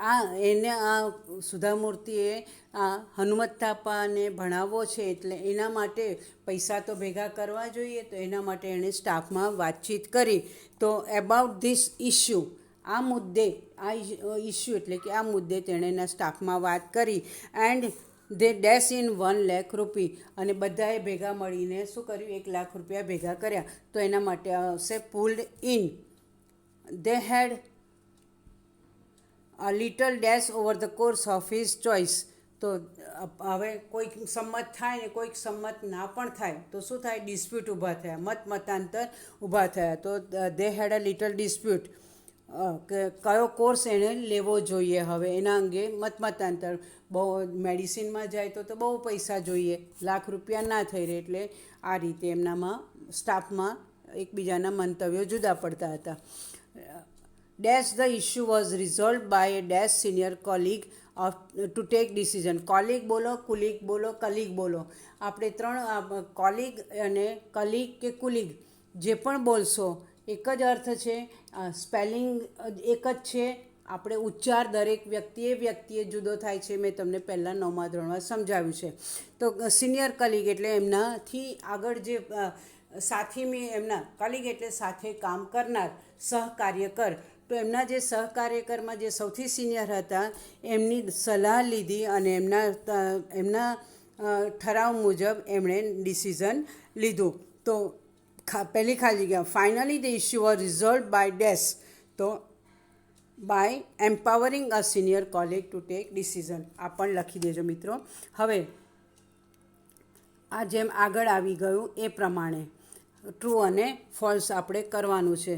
આ સુધામૂર્તિએ આ હનુમથપ્પાને ભણાવવો છે એટલે એના માટે પૈસા તો ભેગા કરવા જોઈએ, તો એના માટે એણે સ્ટાફમાં વાતચીત કરી. તો એબાઉટ ધીસ ઇસ્યુ, આ મુદ્દે, આ ઇસ્યુ એટલે કે આ મુદ્દે તેણે એના સ્ટાફમાં વાત કરી. And they dash in 1 lakh રૂપી. અને બધાએ ભેગા મળીને શું કર્યું? 1 લાખ રૂપિયા ભેગા કર્યા. તો એના માટે આવશે pulled in. They had a little dash over the course of his choice. તો હવે કોઈક સંમત થાય ને કોઈક સંમત ના પણ થાય તો શું થાય? ડિસ્પ્યુટ ઊભા થયા, મતાંતર ઊભા થયા. તો દે હેડ અ લિટલ ડિસ્પ્યુટ. કયો કોર્સ એણે લેવો જોઈએ હવે એના અંગે મતાંતર. બહુ મેડિસિનમાં જાય તો બહુ પૈસા જોઈએ, લાખ રૂપિયા ના થઈ રહે. એટલે આ રીતે એમનામાં સ્ટાફમાં એકબીજાના મંતવ્યો જુદા પડતા હતા. Dash the issue was resolve by a dash senior colleague to take decision. Colleague બોલો, કુલિગ બોલો, કલીગ બોલો. આપણે 3 કોલિગ અને કલીગ કે કુલિગ જે પણ બોલશો એક જ અર્થ છે, સ્પેલિંગ એક જ છે, આપણે ઉચ્ચાર દરેક વ્યક્તિએ જુદો થાય છે. મેં તમને પહેલાં 9મા ધોરણમાં સમજાવ્યું છે. તો સિનિયર કલીગ એટલે એમનાથી આગળ જે સાથી મેં એમના કલીગ એટલે સાથે કામ કરનાર, સહકાર્યકર. તો એમના જે સહકાર્યકરમાં જે સૌથી સિનિયર હતા એમની સલાહ લીધી અને એમના ઠરાવ મુજબ એમણે ડિસિઝન લીધું. તો પહેલી ખાલી જગ્યા, finally the issue was resolve by dash. તો by empowering a senior colleague to take decision. આ પણ લખી દેજો મિત્રો. હવે આ જેમ આગળ આવી ગયું એ પ્રમાણે ટ્રુ અને ફોલ્સ આપણે કરવાનું છે.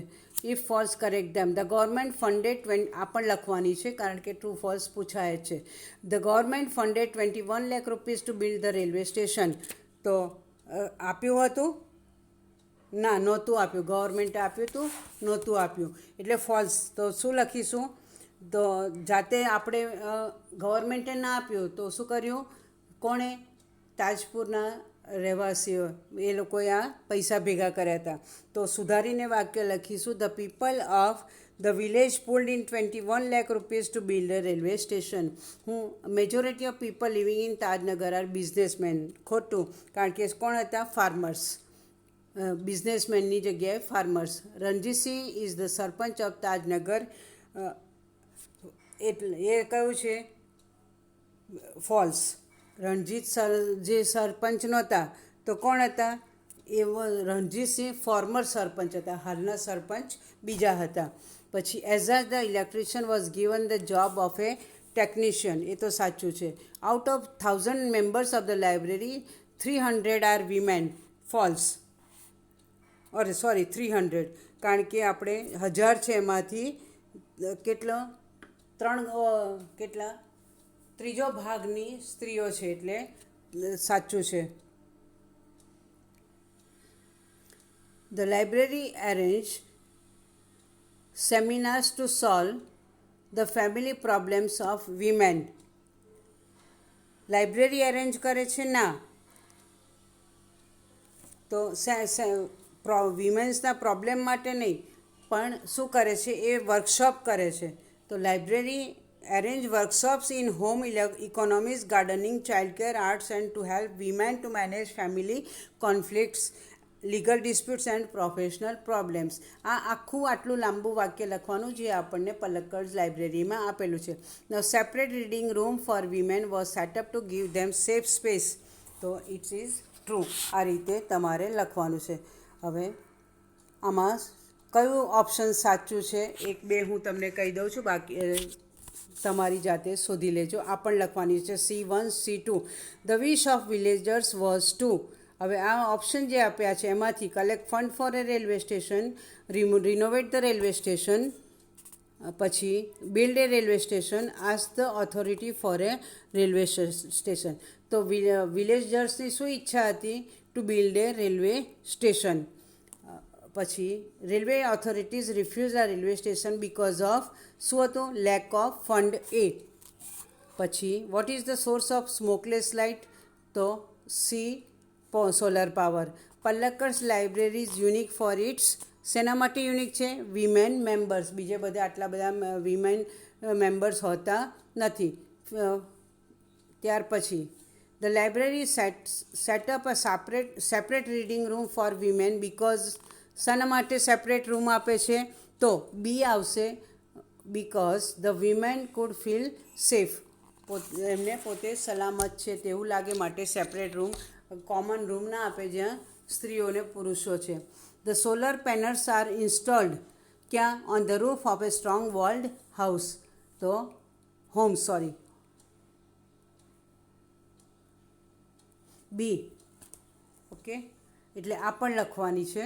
If false correct them. The government funded આ પણ લખવાની છે કારણ કે ટ્રુ ફોલ્સ પૂછાય જ છે. The government funded 21 lakh rupees to build the railway station. તો આપ્યું હતું? ના, નહોતું આપ્યું. ગવર્મેન્ટે આપ્યું હતું? નહોતું આપ્યું. એટલે ફોલ્સ. તો શું લખીશું? તો જાતે આપણે ગવર્મેન્ટે ના આપ્યું તો શું કર્યું? કોણે? તાજપુરના રહેવાસીઓ, એ લોકોએ આ પૈસા ભેગા કર્યા હતા. તો સુધારીને વાક્ય લખીશું, the people of the village pulled in 21 lakh rupees to build a railway station. Majority of people living in Tajnagar are businessman. ખોટું, કારણ કે કોણ હતા? ફાર્મર્સ. બિઝનેસમેનની જગ્યાએ farmers. Ranjitsinh is the sarpanch of Tajnagar. એટલે એ કયું છે? ફોલ્સ. રણજીત જે સરપંચ નહોતા તો કોણ હતા? એ રણજીતસિંહ ફોર્મર સરપંચ હતા. હાલના સરપંચ બીજા હતા. પછી as the electrician was given the job of a technician. એ તો સાચું છે. Out of 1000 members of the library 300 are women. False. અરે સોરી, 300, કારણ કે આપણે 1000 છે એમાંથી કેટલા ત્રીજો ભાગની સ્ત્રીઓ છે એટલે સાચું છે. The library arrange seminars to solve the family problems of women. Library arrange કરે છે? ના. તો વિમેન્સના પ્રોબ્લેમ માટે નહીં, પણ શું કરે છે? એ વર્કશોપ કરે છે. તો library arrange workshops in home economics, gardening, childcare, arts and to help women to manage family conflicts, legal disputes and professional problems. આ આખું આટલું લાંબુ વાક્ય લખવાનું જે આપણને પલક્કડ લાઇબ્રેરીમાં આપેલું છે. Now separate reading room for women was set up to give them safe space. તો ઇટ ઇઝ ટ્રુ. આ રીતે તમારે લખવાનું છે. હવે આમાં કયું ઓપ્શન સાચું છે? 1 2 હું તમને કહી દઉં છું, બાકી તમારી જાતે શોધી લેજો. આ પણ લખવાની છે. C1 C2. The wish of villagers was to. હવે આ ઓપ્શન જે આપ્યા છે એમાંથી collect fund for a railway station, renovate the railway station, પછી build a railway station, ask the authority for a railway station. તો વિલેજર્સની શું ઈચ્છા હતી? To build a railway station. પછી રેલવે ઓથોરિટીઝ રિફ્યુઝ આ રેલવે સ્ટેશન બિકોઝ ઓફ શું હતું? લેક ઓફ ફંડ એ. પછી what is the source of smokeless light? તો C solar power. Palakkad's library is unique for its. શેના માટે યુનિક છે? Women members. બીજે બધા આટલા બધા વિમેન મેમ્બર્સ હોતા નથી. ત્યાર પછી the library set up a separate reading room for women because. શાના માટે સેપરેટ રૂમ આપે છે? તો બી આવશે, because the women could feel safe. એમને પોતે સલામત છે તેવું લાગે માટે સેપરેટ રૂમ, કોમન રૂમ ના આપે જ્યાં સ્ત્રીઓને પુરુષો છે. The solar panels are installed ક્યાં? On the roof of a strong walled house. તો બી. ઓકે, એટલે આ પણ લખવાની છે.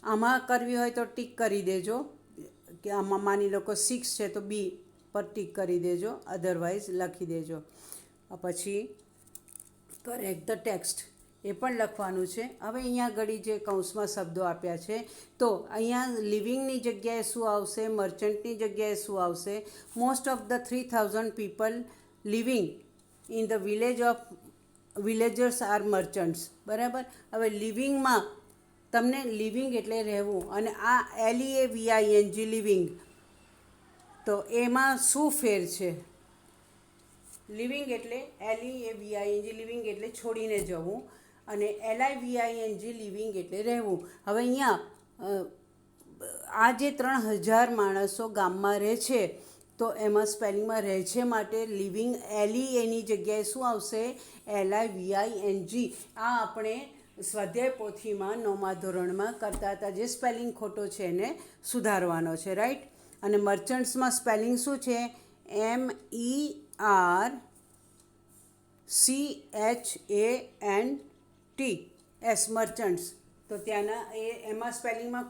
આમાં કરવી હોય તો ટીક કરી દેજો કે આમાં માની લો કે 6 છે તો બી પર ટીક કરી દેજો, અધરવાઇઝ લખી દેજો. પછી કરેક્ટ ધ ટેક્સ્ટ એ પણ લખવાનું છે. હવે અહીંયા ઘડી જે કૌંસમાં શબ્દો આપ્યા છે તો અહીંયા લિવિંગની જગ્યાએ શું આવશે? મર્ચન્ટની જગ્યાએ શું આવશે? Most of the 3000 people living in the villagers are merchants. બરાબર. હવે લિવિંગમાં તમને લિવિંગ એટલે રહેવું, અને આ LEAVING લિવિંગ. તો એમાં શું ફેર છે? લિવિંગ એટલે LEAVING, લિવિંગ એટલે છોડીને જવું, અને LIVING લિવિંગ એટલે રહેવું. હવે અહીંયા આ જે 3000 માણસો ગામમાં રહે છે, તો એમાં સ્પેલિંગમાં રહે છે માટે લિવિંગ એની જગ્યાએ શું આવશે? LIVING. આ આપણે સ્વાધ્યાય પોથીમાં 9મા ધોરણમાં કરતા હતા, જે સ્પેલિંગ ખોટો છે એને સુધારવાનો છે, રાઈટ. અને મર્ચન્ટ્સમાં સ્પેલિંગ શું છે? MERCHANTS, મર્ચન્ટ્સ. તો ત્યાંના એમાં સ્પેલિંગમાં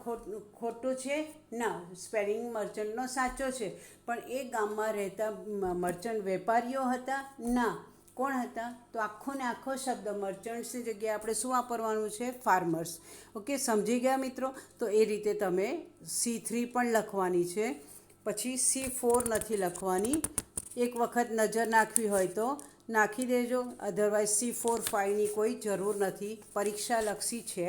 ખોટું છે? ના, સ્પેલિંગ મર્ચન્ટનો સાચો છે. પણ એ ગામમાં રહેતા મર્ચન્ટ વેપારીઓ હતા? ના. કોણ હતા? તો આખો ને આખો શબ્દ મર્ચન્ટ્સની જગ્યાએ આપણે શું વાપરવાનું છે? ફાર્મર્સ. ઓકે, સમજી ગયા મિત્રો? તો એ રીતે તમે C3 પણ લખવાની છે. પછી C4 નથી લખવાની. એક વખત નજર નાખવી હોય તો નાખી દેજો, અધરવાઇઝ C4 5ની કોઈ જરૂર નથી, પરીક્ષાલક્ષી છે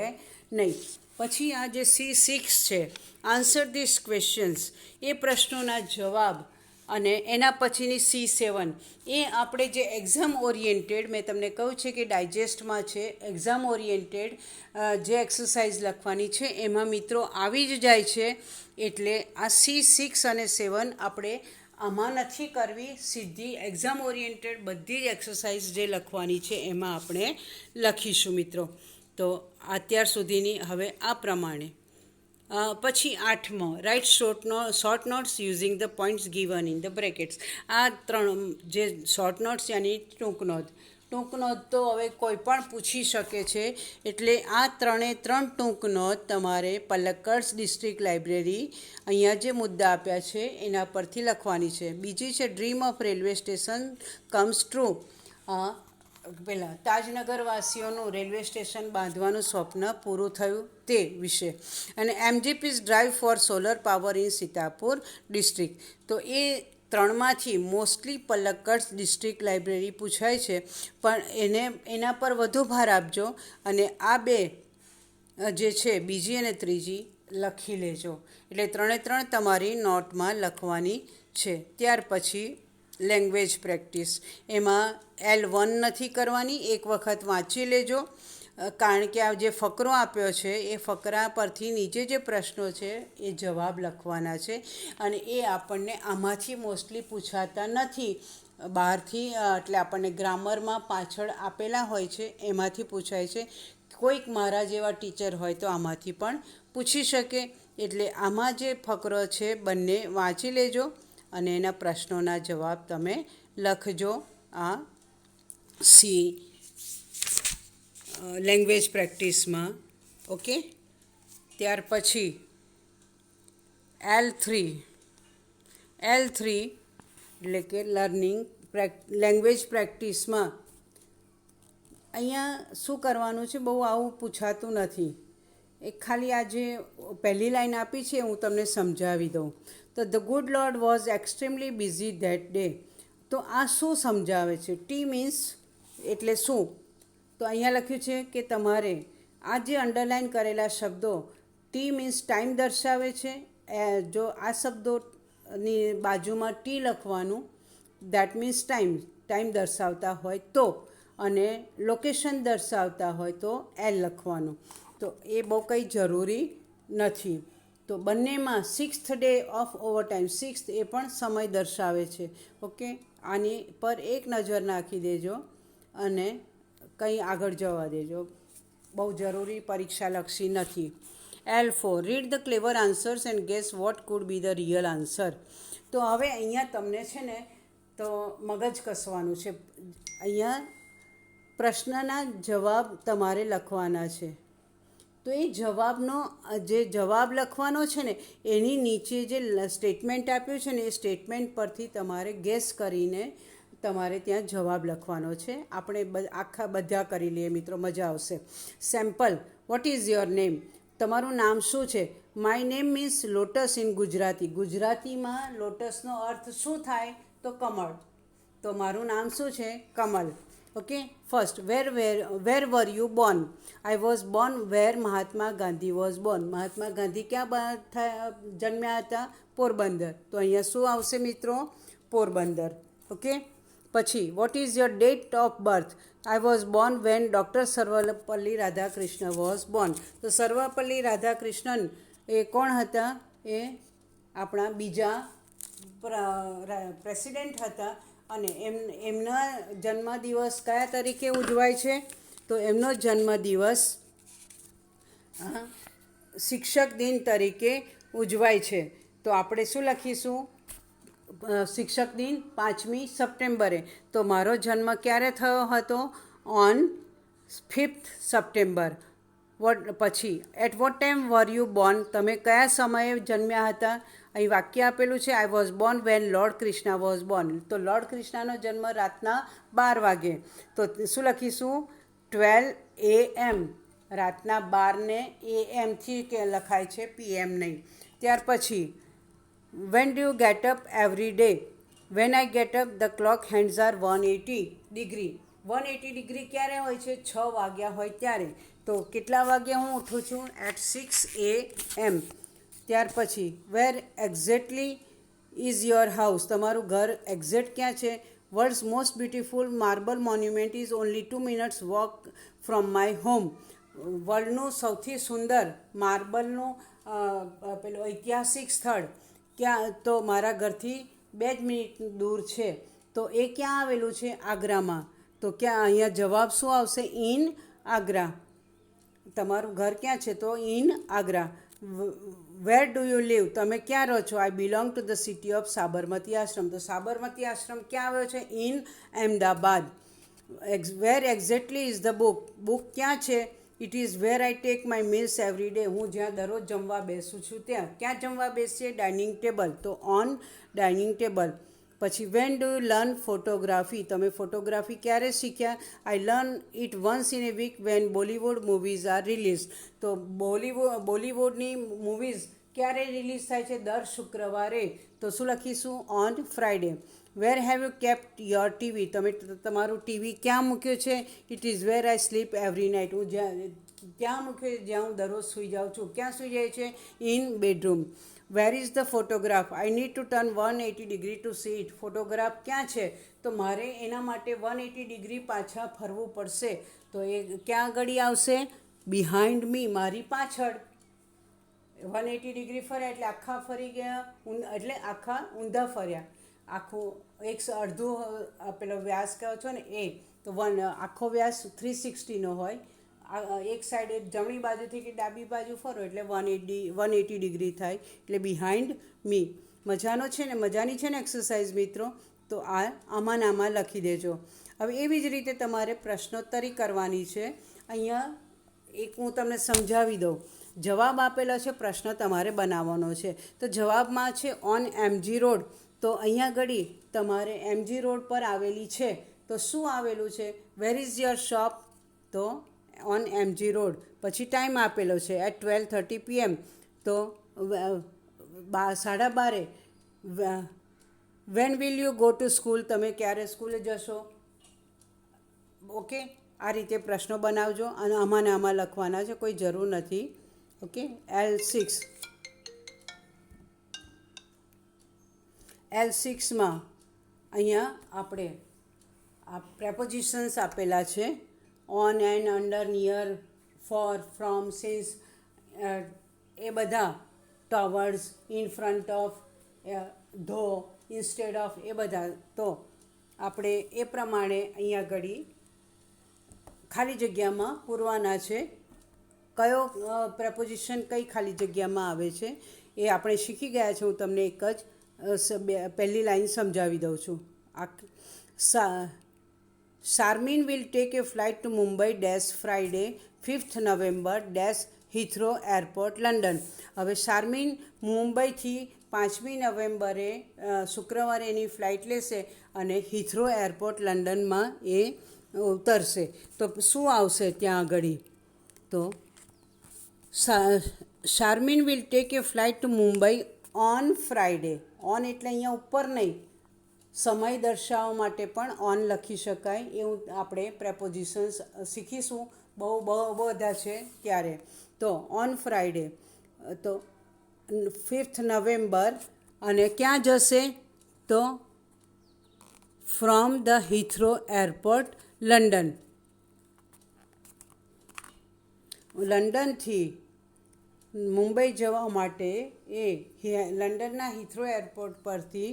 નહીં. પછી આ જે C6 છે, આન્સર ધીસ ક્વેશ્ચન્સ, એ પ્રશ્નોના જવાબ. અને એના પછીની C7 એ આપણે જે એક્ઝામ ઓરિએન્ટેડ, મેં તમને કહ્યું છે કે ડાયજેસ્ટમાં છે એક્ઝામ ઓરિએન્ટેડ જે એક્સરસાઇઝ લખવાની છે, એમાં મિત્રો આવી જ જાય છે. એટલે આ C6 અને 7 આપણે આમાં નથી કરવી, સીધી એક્ઝામ ઓરિએન્ટેડ બધી જ એક્સરસાઇઝ જે લખવાની છે એમાં આપણે લખીશું મિત્રો. તો અત્યાર સુધીની હવે આ પ્રમાણે. પછી 8મો, write short notes using the points given in the brackets. આ 3 જે શોર્ટ નોટ્સ યાની ટૂંક નોંધ તો હવે કોઈ પણ પૂછી શકે છે. એટલે આ 3 ટૂંક નોંધ તમારે પલક્કડ ડિસ્ટ્રિક્ટ લાઇબ્રેરી અહીંયા જે મુદ્દા આપ્યા છે એના પરથી લખવાની છે. બીજી છે dream of railway station comes true. પહેલાં તાજનગરવાસીઓનું રેલવે સ્ટેશન બાંધવાનું સ્વપ્ન પૂરું થયું તે વિશે. અને MGP's drive for solar power in Sitapur district. તો એ 3માંથી મોસ્ટલી પલક્કડ ડિસ્ટ્રિક્ટ લાઇબ્રેરી પૂછાય છે, પણ એના પર વધુ ભાર આપજો. અને આ 2 જે છે બીજી અને ત્રીજી લખી લેજો. એટલે 3 તમારી નોટમાં લખવાની છે. ત્યાર પછી લેંગ્વેજ પ્રેક્ટિસ, એમાં L1 નથી કરવાની, એક વખત વાંચી લેજો. કારણ કે આ જે ફકરો આપ્યો છે એ ફકરા પરથી નીચે જે પ્રશ્નો છે એ જવાબ લખવાના છે. અને એ આપણને આમાંથી મોસ્ટલી પૂછાતા નથી, બહારથી, એટલે આપણને ગ્રામરમાં પાછળ આપેલા હોય છે એમાંથી પૂછાય છે. કોઈક મારા જેવા ટીચર હોય તો આમાંથી પણ પૂછી શકે. એટલે આમાં જે ફકરો છે બંને વાંચી લેજો અને એના પ્રશ્નોના જવાબ તમે લખજો આ લેંગ્વેજ પ્રેક્ટિસમાં. ઓકે, ત્યાર પછી L3 એટલે કે લેંગ્વેજ પ્રેક્ટિસમાં અહીંયા શું કરવાનું છે? બહુ આવું પૂછાતું નથી. એક ખાલી આ જે પહેલી લાઈન આપી છે હું તમને સમજાવી દઉં. તો the good lord was extremely busy that day. તો આ શું સમજાવે છે? ટી મીન્સ એટલે શું? તો અહીંયા લખ્યું છે કે તમારે આ જે અંડરલાઇન કરેલા શબ્દો, ટી મીન્સ ટાઈમ દર્શાવે છે. જો આ શબ્દોની બાજુમાં ટી લખવાનું, દેટ મીન્સ ટાઈમ દર્શાવતા હોય તો, અને લોકેશન દર્શાવતા હોય તો L લખવાનું. તો એ બહુ કંઈ જરૂરી નથી. તો બંનેમાં 6th day of overtime, 6th એ પણ સમય દર્શાવે છે. ઓકે, આની પર એક નજર નાખી દેજો અને કંઈ આગળ જવા દેજો, બહુ જરૂરી પરીક્ષાલક્ષી નથી. L4 read the clever answers and gas vote food B the real answer. તો હવે અહીંયા તમને છે ને તો મગજ કસવાનું છે. અહીંયા પ્રશ્નના જવાબ તમારે લખવાના છે. તો એ જવાબનો જે જવાબ લખવાનો છે ને એની નીચે જે સ્ટેટમેન્ટ આપ્યું છે ને એ સ્ટેટમેન્ટ પરથી તમારે ગેસ કરીને તમારે ત્યાં જવાબ લખવાનો છે. આપણે આખા બધા કરી લઈએ મિત્રો, મજા આવશે. Sample, vote is your name? તમારું નામ શું છે? My name means lotus in Gujarati. ગુજરાતીમાં લોટસનો અર્થ શું થાય? તો કમળ. તો મારું નામ શું છે? Kamal. Okay first where were you born? I was born where Mahatma Gandhi was born. Mahatma Gandhi ક્યાં જન્મ્યા હતા? પોરબંદર. તો અહીંયા શું આવશે મિત્રો? પોરબંદર. ઓકે. પછી what is your date of birth? I was born when doctor Sarvepalli Radhakrishna was born. તો સર્વપલ્લી રાધાકૃષ્ણન એ કોણ હતા? એ આપણા બીજા પ્રેસિડેન્ટ હતા અને એમના જન્મદિવસ કયા તરીકે ઉજવાય છે? તો એમનો જન્મદિવસ શિક્ષક દિન તરીકે ઉજવાય છે. તો આપણે શું લખીશું? શિક્ષક દિન 5મી સપ્ટેમ્બરે. તો મારો જન્મ ક્યારે થયો હતો? On 5th September. પછી at what time were you born? તમે કયા સમયે જન્મ્યા હતા? અહીં વાક્ય આપેલું છે I was born when lord Krishna was born. તો લોર્ડ કૃષ્ણાનો જન્મ રાતના 12 વાગે. તો શું લખીશું? 12 AM. રાતના 12 AM કે લખાય છે, PM નહીં. ત્યાર પછી when do you get up every day? When I get up the clock hands are 180 degree. 180 degree ક્યારે હોય છે? 6 વાગ્યા હોય ત્યારે. તો કેટલા વાગે હું ઉઠું છું? At 6 AM. ત્યાર પછી where exactly is your house? તમારું ઘર એક્ઝેક્ટ ક્યાં છે? World's most beautiful marble monument is only 2 minutes walk from my home. વર્લ્ડનું સૌથી સુંદર માર્બલનું પેલું ઐતિહાસિક સ્થળ ક્યાં? તો મારા ઘરથી 2 જ મિનિટ દૂર છે. તો એ ક્યાં આવેલું છે? આગ્રામાં. તો ક્યાં? અહીંયા જવાબ શું આવશે? ઇન આગ્રા. તમારું ઘર ક્યાં છે? તો in Agra. Where do you live? તમે ક્યાં રહો છો? I belong to the city of Sabarmati Ashram. તો સાબરમતી આશ્રમ ક્યાં આવ્યો છે? In Ahmedabad. Where exactly is the book? Book ક્યાં છે? It is where I take my meals every day. હું જ્યાં દરરોજ જમવા બેસું છું ત્યાં. ક્યાં જમવા બેસીએ? Dining table. તો ઓન ડાઇનિંગ ટેબલ. પછી when do you learn photography? તમે ફોટોગ્રાફી ક્યારે શીખ્યા? I learn it once in a week when Bollywood movies are release. તો બોલિવૂડની મૂવીઝ ક્યારે રિલીઝ થાય છે? દર શુક્રવારે. તો શું લખીશું? On Friday. Where have you kept your TV? તમે તમારું ટીવી ક્યાં મૂક્યું છે? It is where I sleep every night. હું ત્યાં મૂક્યું જ્યાં હું દરરોજ સૂઈ જાઉં છું. ક્યાં સૂઈ જાય છે? In bedroom. Where is the photograph? I need to turn 180 degree to see it. Photograph ક્યાં છે? તો મારે એના માટે 180 ડિગ્રી પાછા ફરવું પડશે. તો એ ક્યાં આગળ આવશે? બિહાઇન્ડ મી. મારી પાછળ. 180 ડિગ્રી ફર્યા એટલે આખા ફરી ગયા, એટલે આખા ઊંધા ફર્યા. આખું અડધું પેલો વ્યાસ કહો છો ને એ. તો આખો વ્યાસ 360નો હોય. એક સાઈડે જમણી બાજુથી કે ડાબી બાજુ ફરો એટલે 180 ડિગ્રી થાય. એટલે બિહાઇન્ડ મી. મજાની છે ને એક્સરસાઇઝ મિત્રો? તો આમાં લખી દેજો. હવે એવી જ રીતે તમારે પ્રશ્નોત્તરી કરવાની છે. અહીંયા એક હું તમને સમજાવી દઉં. જવાબ આપેલો છે, પ્રશ્ન તમારે બનાવવાનો છે. તો જવાબમાં છે ઓન MG રોડ. તો અહીંયા ઘડી તમારે MG રોડ પર આવેલી છે. તો શું આવેલું છે? Where is your shop? તો ઓન MG રોડ. પછી ટાઈમ આપેલો છે એટ 12:30 PM. તો 12:30. When will you go to school? તમે ક્યારે સ્કૂલે જશો? ઓકે. આ રીતે પ્રશ્નો બનાવજો અને આમાં લખવાના છે, કોઈ જરૂર નથી. ઓકે. L6માં અહીંયા આપણે આ પ્રેપોઝિશન્સ આપેલા છે. On and, under, near, for, from, since, એ બધા. Towards, in front of, though, instead of, એ બધા. તો આપણે એ પ્રમાણે અહીંયા ઘડી ખાલી જગ્યામાં પૂરવાના છે. કયો પ્રેપોઝિશન કઈ ખાલી જગ્યામાં આવે છે એ આપણે શીખી ગયા છે. હું તમને એક જ પહેલી લાઈન સમજાવી દઉં છું. Sharmin will take a flight to Mumbai Friday 5th November Heathrow airport London. હવે શારમીન મુંબઈથી 5મી નવેમ્બરે શુક્રવારે એની ફ્લાઇટ લેશે અને હિથ્રો એરપોર્ટ લંડનમાં એ ઉતરશે. તો શું આવશે ત્યાં આગળ? તો Sharmin will take a flight to Mumbai on Friday. On એટલે અહીંયા ઉપર નહીં, સમય દર્શાવવા માટે પણ ઓન લખી શકાય એવું આપણે પ્રેપોઝિશન્સ શીખીશું. બહુ બધા છે ત્યારે. તો ઓન ફ્રાઈડે તો 5th નવેમ્બર. અને ક્યાં જશે? તો from the Heathrow airport, London. લંડનથી મુંબઈ જવા માટે એ લંડનના હિથ્રો એરપોર્ટ પરથી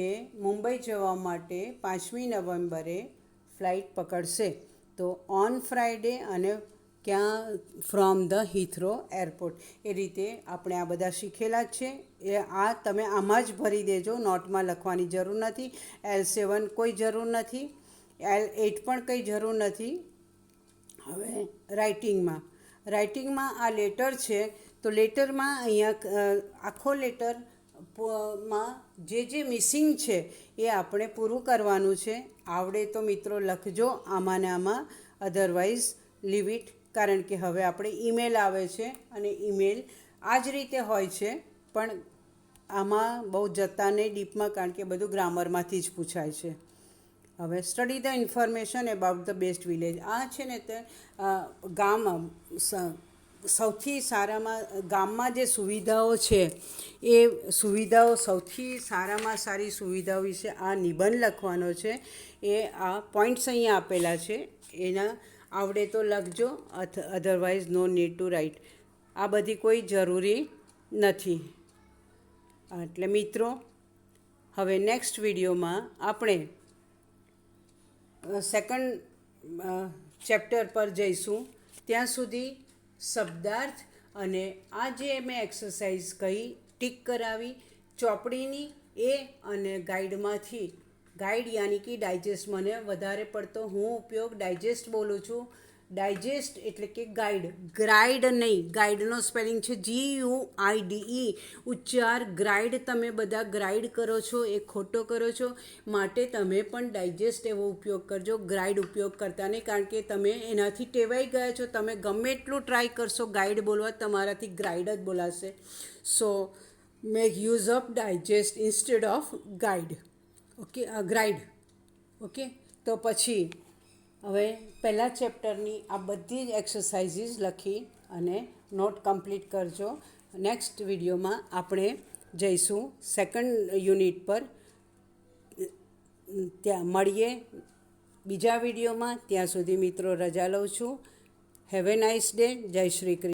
એ મુંબઈ જવા માટે 5મી નવેમ્બરે ફ્લાઇટ પકડશે. તો ઓન ફ્રાઈડે અને ક્યાં? From the Heathrow airport. એ રીતે આપણે આ બધા શીખેલા જ છે. એ આ તમે આમાં જ ભરી દેજો, નોટમાં લખવાની જરૂર નથી. L7 કોઈ જરૂર નથી, L8 પણ કંઈ જરૂર નથી. હવે રાઇટિંગમાં આ લેટર છે. તો લેટરમાં અહીંયા આખો લેટર માં જે મિસિંગ છે એ આપણે પૂરું કરવાનું છે. આવડે તો મિત્રો લખજો આમાં ને આમાં, અધરવાઇઝ લીવ ઇટ. કારણ કે હવે આપણે ઈમેલ આવે છે અને ઈમેલ આ જ રીતે હોય છે, પણ આમાં બહુ જતા નહીં ડીપમાં, કારણ કે બધું ગ્રામરમાંથી જ પૂછાય છે. હવે study the information about the best village. આ છે ને તે ગામ સૌથી સારામાં ગામમાં જે સુવિધાઓ છે એ સુવિધાઓ સૌથી સારામાં સારી સુવિધાઓ વિશે આ નિબંધ લખવાનો છે. એ આ પોઈન્ટ્સ અહીંયા આપેલા છે, એના આવડે તો લખજો, otherwise no need to write. આ બધી કોઈ જરૂરી નથી. એટલે મિત્રો, હવે નેક્સ્ટ વિડીયોમાં આપણે સેકન્ડ ચેપ્ટર પર જઈશું. ત્યાં સુધી શબ્દાર્થ અને આ જે મેં એક્સરસાઇઝ કહી, ટીક કરાવી ચોપડીની, એ અને ગાઈડમાંથી. ગાઈડ યાની કે ડાયજેસ્ટ. મને વધારે પડતો હું ઉપયોગ ડાયજેસ્ટ બોલું છું. ડાયજેસ્ટ એટલે કે ગાઈડ, ગ્રાઈડ નહીં. ગાઈડનો સ્પેલિંગ છે GUIDE. ઉચ્ચાર ગ્રાઈડ તમે બધા ગ્રાઈડ કરો છો, એ ખોટો કરો છો. માટે તમે પણ ડાયજેસ્ટ એવો ઉપયોગ કરજો, ગ્રાઈડ ઉપયોગ કરતા નહીં. કારણ કે તમે એનાથી ટેવાઈ ગયા છો. તમે ગમે એટલું ટ્રાય કરશો ગાઈડ બોલવા, તમારાથી ગ્રાઈડ જ બોલાશે. So make use of digest instead of guide. Okay, ગ્રાઈડ. ઓકે, તો પછી હવે પહેલા ચેપ્ટરની આ બધી જ એક્સરસાઇઝીસ લખી અને નોટ કમ્પ્લીટ કરજો. નેક્સ્ટ વિડીયોમાં આપણે જઈશું સેકન્ડ યુનિટ પર. ત્યાં મળીએ બીજા વિડીયોમાં. ત્યાં સુધી મિત્રો રજા લઉં છું. Have a nice day. જય શ્રી કૃષ્ણ.